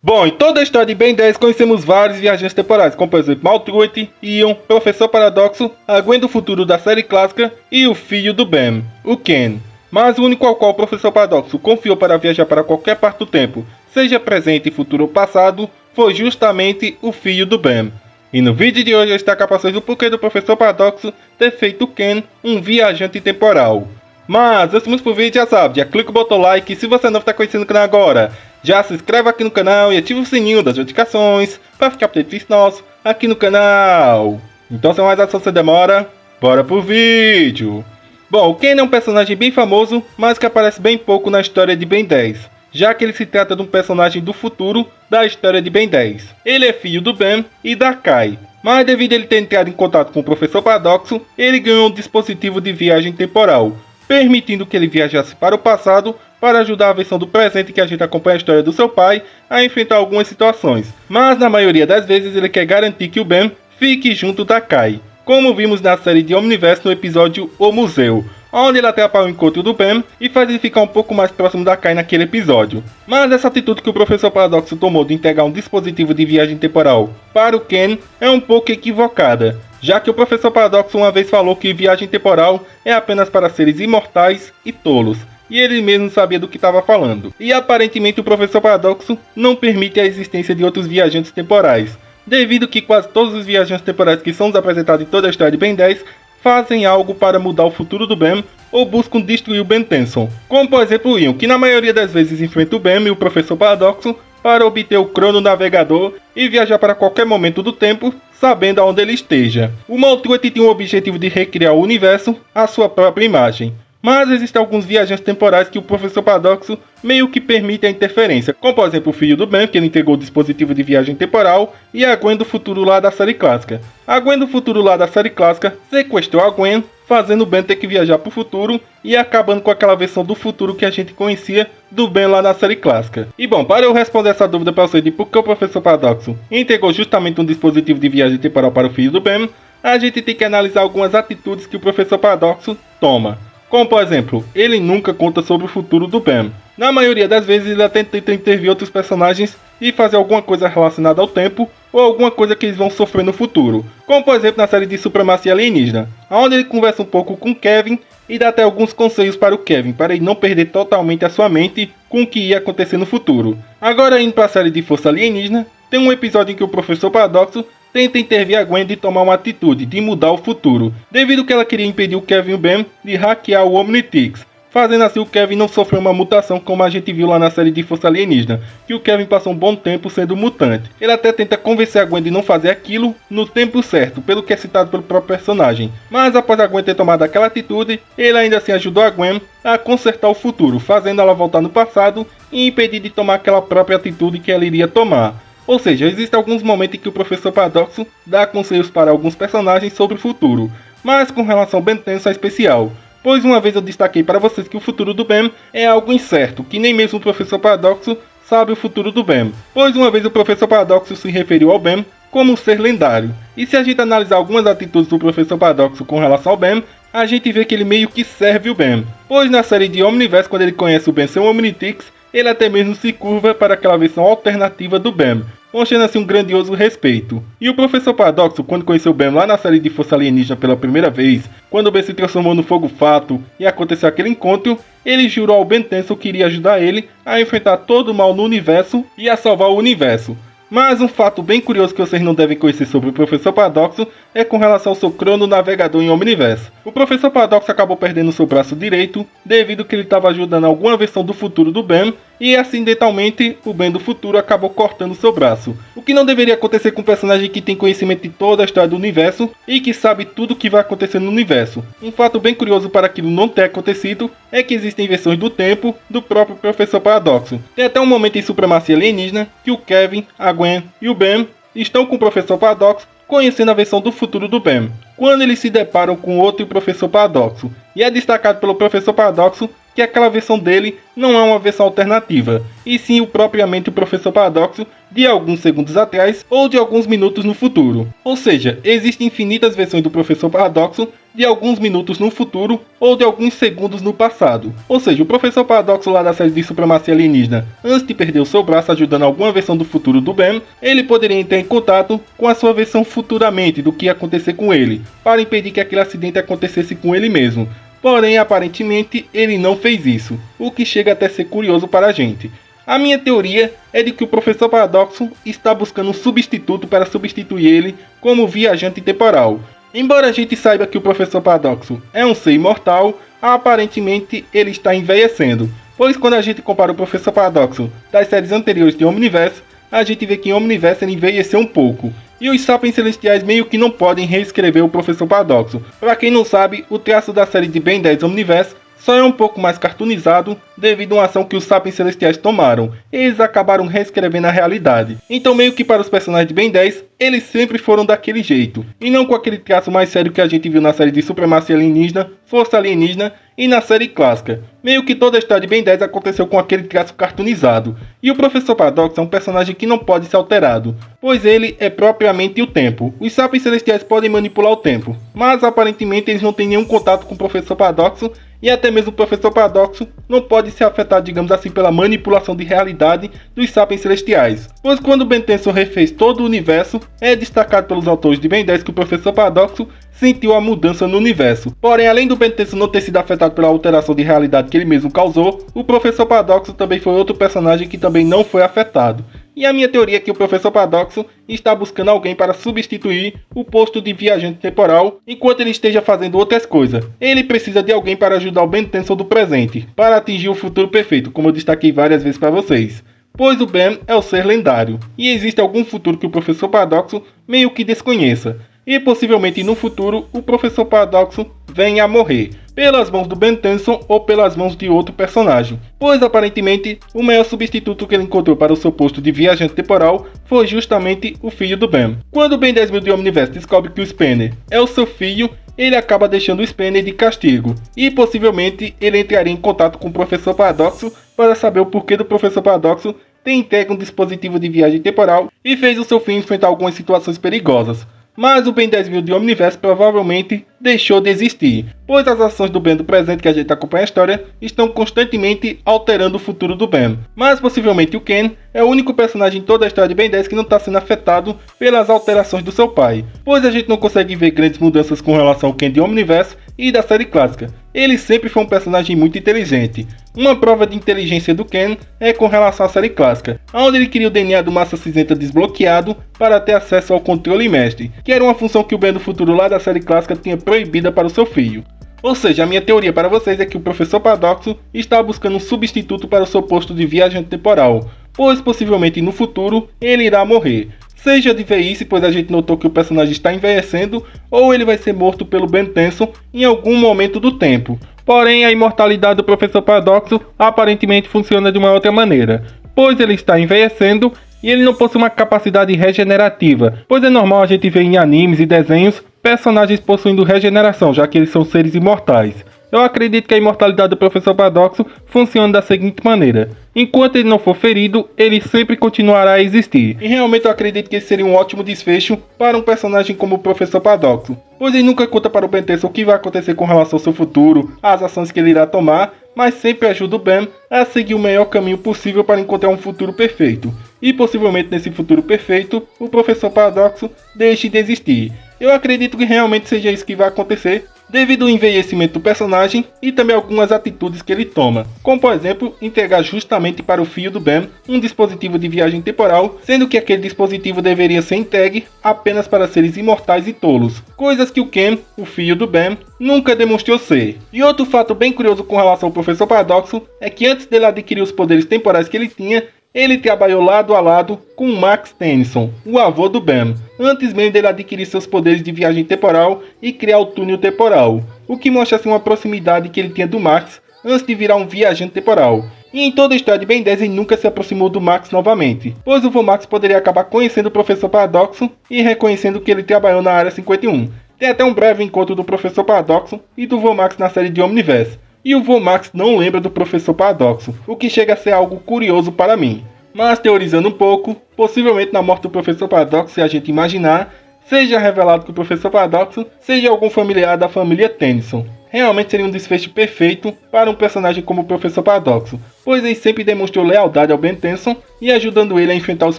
Bom, em toda a história de Ben 10 conhecemos vários viajantes temporais, como por exemplo Maltruit, Ion, Professor Paradoxo, a Gwen do futuro da série clássica e o filho do Ben, o Ken. Mas o único ao qual o Professor Paradoxo confiou para viajar para qualquer parte do tempo, seja presente, futuro ou passado, foi justamente o filho do Ben. E no vídeo de hoje eu destaco a passagem do porquê do Professor Paradoxo ter feito o Ken um viajante temporal. Mas antes de pro vídeo, já sabe, já clica o botão like e se você não está conhecendo o canal agora, já se inscreve aqui no canal e ativa o sininho das notificações para ficar por dentro nosso aqui no canal. Então sem mais ação sem demora, bora pro vídeo. Bom, o Ken é um personagem bem famoso, mas que aparece bem pouco na história de Ben 10, já que ele se trata de um personagem do futuro da história de Ben 10. Ele é filho do Ben e da Kai, mas devido a ele ter entrado em contato com o Professor Paradoxo, ele ganhou um dispositivo de viagem temporal, permitindo que ele viajasse para o passado para ajudar a versão do presente que a gente acompanha a história do seu pai a enfrentar algumas situações. Mas na maioria das vezes ele quer garantir que o Ben fique junto da Kai, como vimos na série de Omniverse no episódio O Museu, onde ele atrapalha o encontro do Ben e faz ele ficar um pouco mais próximo da Kai naquele episódio. Mas essa atitude que o Professor Paradoxo tomou de entregar um dispositivo de viagem temporal para o Ken é um pouco equivocada, já que o Professor Paradoxo uma vez falou que viagem temporal é apenas para seres imortais e tolos, e ele mesmo sabia do que estava falando. E aparentemente o Professor Paradoxo não permite a existência de outros viajantes temporais, devido que quase todos os viajantes temporais que são apresentados em toda a história de Ben 10 fazem algo para mudar o futuro do Ben ou buscam destruir o Ben Tenson, como por exemplo o Ion, que na maioria das vezes enfrenta o Ben e o Professor Paradoxo para obter o crono navegador e viajar para qualquer momento do tempo, sabendo aonde ele esteja. O Maltruit tinha o objetivo de recriar o universo à sua própria imagem, mas existem alguns viajantes temporais que o Professor Paradoxo meio que permite a interferência, como por exemplo o filho do Ben, que ele entregou o dispositivo de viagem temporal, e a Gwen do futuro lá da série clássica. A Gwen do futuro lá da série clássica sequestrou a Gwen, fazendo o Ben ter que viajar para o futuro e acabando com aquela versão do futuro que a gente conhecia do Ben lá na série clássica. E bom, para eu responder essa dúvida para você de por que o Professor Paradoxo entregou justamente um dispositivo de viagem temporal para o filho do Ben, a gente tem que analisar algumas atitudes que o Professor Paradoxo toma. Como por exemplo, ele nunca conta sobre o futuro do Ben. Na maioria das vezes ele até tenta intervir outros personagens e fazer alguma coisa relacionada ao tempo ou alguma coisa que eles vão sofrer no futuro. Como por exemplo na série de Supremacia Alienígena, onde ele conversa um pouco com Kevin e dá até alguns conselhos para o Kevin, para ele não perder totalmente a sua mente com o que ia acontecer no futuro. Agora indo para a série de Força Alienígena, tem um episódio em que o Professor Paradoxo tenta intervir a Gwen de tomar uma atitude de mudar o futuro, devido que ela queria impedir o Kevin e o Ben de hackear o Omnitrix, fazendo assim o Kevin não sofrer uma mutação como a gente viu lá na série de Força Alienígena, que o Kevin passou um bom tempo sendo mutante. Ele até tenta convencer a Gwen de não fazer aquilo no tempo certo, pelo que é citado pelo próprio personagem, mas após a Gwen ter tomado aquela atitude, ele ainda assim ajudou a Gwen a consertar o futuro, fazendo ela voltar no passado e impedir de tomar aquela própria atitude que ela iria tomar. Ou seja, existem alguns momentos em que o Professor Paradoxo dá conselhos para alguns personagens sobre o futuro, mas com relação ao Ben Tenson é especial, pois uma vez eu destaquei para vocês que o futuro do Ben é algo incerto, que nem mesmo o Professor Paradoxo sabe o futuro do Ben, pois uma vez o Professor Paradoxo se referiu ao Ben como um ser lendário, e se a gente analisar algumas atitudes do Professor Paradoxo com relação ao Ben, a gente vê que ele meio que serve o Ben, pois na série de Omniverse, quando ele conhece o Ben sem o Omnitrix, ele até mesmo se curva para aquela versão alternativa do Ben, mostrando assim um grandioso respeito. E o Professor Paradoxo, quando conheceu o Ben lá na série de Força Alienígena pela primeira vez, quando o Ben se transformou no Fogo Fato e aconteceu aquele encontro, ele jurou ao Ben Tenson que iria ajudar ele a enfrentar todo o mal no universo e a salvar o universo. Mas um fato bem curioso que vocês não devem conhecer sobre o Professor Paradoxo é com relação ao seu crono navegador em Omniverse. O Professor Paradoxo acabou perdendo seu braço direito devido que ele estava ajudando alguma versão do futuro do Ben e acidentalmente o Ben do futuro acabou cortando seu braço. O que não deveria acontecer com um personagem que tem conhecimento de toda a história do universo e que sabe tudo o que vai acontecer no universo. Um fato bem curioso para aquilo não ter acontecido é que existem versões do tempo do próprio Professor Paradoxo. Tem até um momento em Supremacia Alienígena que o Kevin, a Gwen e o Ben estão com o Professor Paradoxo conhecendo a versão do futuro do Ben, quando eles se deparam com outro Professor Paradoxo, e é destacado pelo Professor Paradoxo que aquela versão dele não é uma versão alternativa, e sim propriamente o Professor Paradoxo de alguns segundos atrás ou de alguns minutos no futuro. Ou seja, existem infinitas versões do Professor Paradoxo de alguns minutos no futuro ou de alguns segundos no passado. Ou seja, o Professor Paradoxo lá da série de Supremacia Alienígena, antes de perder o seu braço ajudando alguma versão do futuro do Ben, ele poderia entrar em contato com a sua versão futuramente do que ia acontecer com ele, para impedir que aquele acidente acontecesse com ele mesmo. Porém, aparentemente, ele não fez isso, o que chega até a ser curioso para a gente. A minha teoria é de que o Professor Paradoxo está buscando um substituto para substituir ele como viajante temporal. Embora a gente saiba que o Professor Paradoxo é um ser imortal, aparentemente ele está envelhecendo, pois quando a gente compara o Professor Paradoxo das séries anteriores de Omniverse, a gente vê que em Omniverse ele envelheceu um pouco. E os Sapiens Celestiais meio que não podem reescrever o Professor Paradoxo. Para quem não sabe, o traço da série de Ben 10 Omniverse só é um pouco mais cartoonizado devido a uma ação que os Sapiens Celestiais tomaram. Eles acabaram reescrevendo a realidade. Então meio que para os personagens de Ben 10, eles sempre foram daquele jeito. E não com aquele traço mais sério que a gente viu na série de Supremacia Alienígena, Força Alienígena e na série clássica. Meio que toda a história de Ben 10 aconteceu com aquele traço cartoonizado. E o Professor Paradoxo é um personagem que não pode ser alterado, pois ele é propriamente o tempo. Os Sapiens Celestiais podem manipular o tempo, mas aparentemente eles não têm nenhum contato com o Professor Paradoxo, e até mesmo o Professor Paradoxo não pode ser afetado, digamos assim, pela manipulação de realidade dos Sapiens Celestiais. Pois quando Ben Tenson refez todo o universo, é destacado pelos autores de Ben 10 que o Professor Paradoxo sentiu a mudança no universo. Porém, além do Ben Tenson não ter sido afetado pela alteração de realidade que ele mesmo causou, o Professor Paradoxo também foi outro personagem que também não foi afetado. E a minha teoria é que o Professor Paradoxo está buscando alguém para substituir o posto de viajante temporal enquanto ele esteja fazendo outras coisas. Ele precisa de alguém para ajudar o Ben Tenson do presente, para atingir o futuro perfeito, como eu destaquei várias vezes para vocês. Pois o Ben é o ser lendário, e existe algum futuro que o Professor Paradoxo meio que desconheça. E possivelmente no futuro o Professor Paradoxo venha a morrer, pelas mãos do Ben Tenson ou pelas mãos de outro personagem, pois aparentemente o maior substituto que ele encontrou para o seu posto de viajante temporal foi justamente o filho do Ben. Quando o Ben 10.000 de Omniverse descobre que o Spanner é o seu filho, ele acaba deixando o Spanner de castigo, e possivelmente ele entraria em contato com o Professor Paradoxo para saber o porquê do Professor Paradoxo ter entregue um dispositivo de viagem temporal e fez o seu filho enfrentar algumas situações perigosas. Mas o Ben 10.000 de Omniverse provavelmente deixou de existir, pois as ações do Ben do presente que a gente acompanha a história estão constantemente alterando o futuro do Ben. Mas possivelmente o Ken é o único personagem em toda a história de Ben 10 que não está sendo afetado pelas alterações do seu pai, pois a gente não consegue ver grandes mudanças com relação ao Ken de Omniverse e da série clássica. Ele sempre foi um personagem muito inteligente. Uma prova de inteligência do Ken é com relação à série clássica, onde ele queria o DNA do Massa Cinzenta desbloqueado para ter acesso ao controle mestre, que era uma função que o Ben do futuro lá da série clássica tinha proibida para o seu filho. Ou seja, a minha teoria para vocês é que o Professor Paradoxo está buscando um substituto para o seu posto de viajante temporal, pois possivelmente no futuro ele irá morrer. Seja de velhice, pois a gente notou que o personagem está envelhecendo, ou ele vai ser morto pelo Ben Tenson em algum momento do tempo. Porém, a imortalidade do Professor Paradoxo aparentemente funciona de uma outra maneira, pois ele está envelhecendo e ele não possui uma capacidade regenerativa, pois é normal a gente ver em animes e desenhos personagens possuindo regeneração, já que eles são seres imortais. Eu acredito que a imortalidade do Professor Paradoxo funciona da seguinte maneira: enquanto ele não for ferido, ele sempre continuará a existir. E realmente eu acredito que esse seria um ótimo desfecho para um personagem como o Professor Paradoxo, pois ele nunca conta para o Ben Tenson o que vai acontecer com relação ao seu futuro, as ações que ele irá tomar, mas sempre ajuda o Ben a seguir o melhor caminho possível para encontrar um futuro perfeito. E possivelmente nesse futuro perfeito, o Professor Paradoxo deixe de existir. Eu acredito que realmente seja isso que vai acontecer, devido ao envelhecimento do personagem e também algumas atitudes que ele toma, como por exemplo, entregar justamente para o filho do Ben um dispositivo de viagem temporal, sendo que aquele dispositivo deveria ser entregue apenas para seres imortais e tolos, coisas que o Ken, o filho do Ben, nunca demonstrou ser. E outro fato bem curioso com relação ao Professor Paradoxo é que antes dele adquirir os poderes temporais que ele tinha, ele trabalhou lado a lado com Max Tennyson, o avô do Ben, antes mesmo dele adquirir seus poderes de viagem temporal e criar o túnel temporal, o que mostra assim uma proximidade que ele tinha do Max antes de virar um viajante temporal. E em toda a história de Ben 10 ele nunca se aproximou do Max novamente, pois o vô Max poderia acabar conhecendo o Professor Paradoxo e reconhecendo que ele trabalhou na Área 51. Tem até um breve encontro do Professor Paradoxo e do vô Max na série de Omniverse. e o vô Max não lembra do Professor Paradoxo, o que chega a ser algo curioso para mim. Mas teorizando um pouco, possivelmente na morte do Professor Paradoxo, se a gente imaginar, seja revelado que o Professor Paradoxo seja algum familiar da família Tennyson. Realmente seria um desfecho perfeito para um personagem como o Professor Paradoxo, pois ele sempre demonstrou lealdade ao Ben Tennyson e ajudando ele a enfrentar os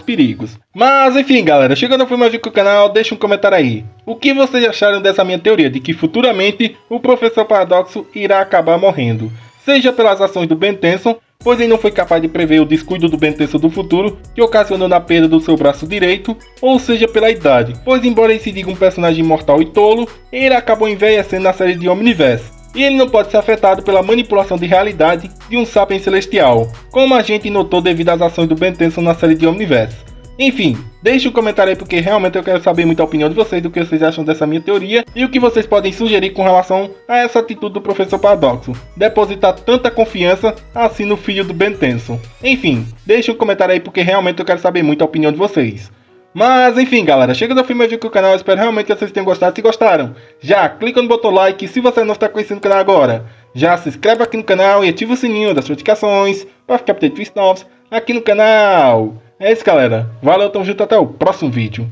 perigos. Mas enfim galera, chegando ao final do canal, deixa um comentário aí. O que vocês acharam dessa minha teoria de que futuramente o Professor Paradoxo irá acabar morrendo? Seja pelas ações do Ben Tennyson, pois ele não foi capaz de prever o descuido do Ben Tennyson do futuro, que ocasionou na perda do seu braço direito, ou seja pela idade, pois embora ele se diga um personagem imortal e tolo, ele acabou envelhecendo na série de Omniverse, e ele não pode ser afetado pela manipulação de realidade de um Sapiens Celestial, como a gente notou devido às ações do Ben Tennyson na série de Omniverse. Enfim, deixe um comentário aí porque realmente eu quero saber muito a opinião de vocês, do que vocês acham dessa minha teoria e o que vocês podem sugerir com relação a essa atitude do Professor Paradoxo, depositar tanta confiança assim no filho do Ben Tennyson. Enfim, deixe um comentário aí porque realmente eu quero saber muito a opinião de vocês. Mas enfim galera, chega ao fim mais do canal, eu espero realmente que vocês tenham gostado. Se gostaram, já clica no botão like, se você não está conhecendo o canal agora, já se inscreve aqui no canal e ativa o sininho das notificações para ficar por dentro de vídeos novos aqui no canal. É isso galera, valeu, tamo junto, até o próximo vídeo.